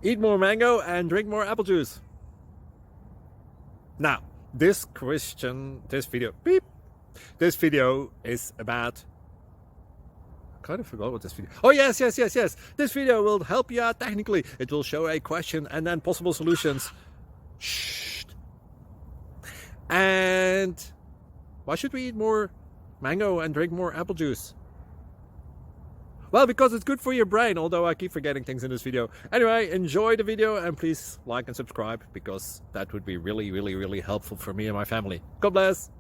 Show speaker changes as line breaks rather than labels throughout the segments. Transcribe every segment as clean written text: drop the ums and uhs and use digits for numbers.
Eat more mango and drink more apple juice. Now, this video is about... I kind of forgot what this video... Oh, yes. This video will help you out technically. It will show a question and then possible solutions. Shh. And why should we eat more mango and drink more apple juice? Well, because it's good for your brain, although I keep forgetting things in this video. Anyway, enjoy the video and please like and subscribe, because that would be really helpful for me and my family. God bless!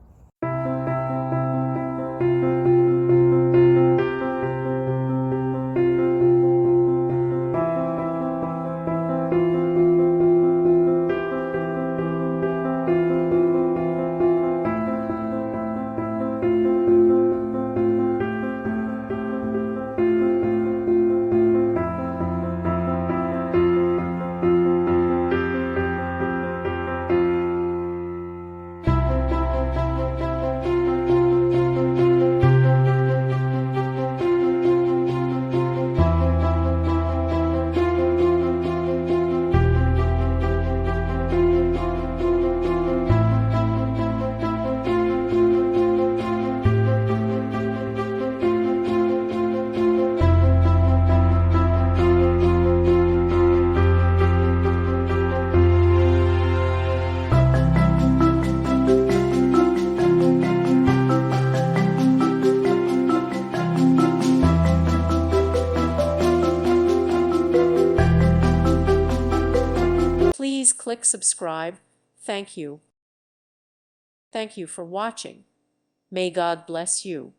Please click subscribe. Thank you. Thank you for watching. May God bless you.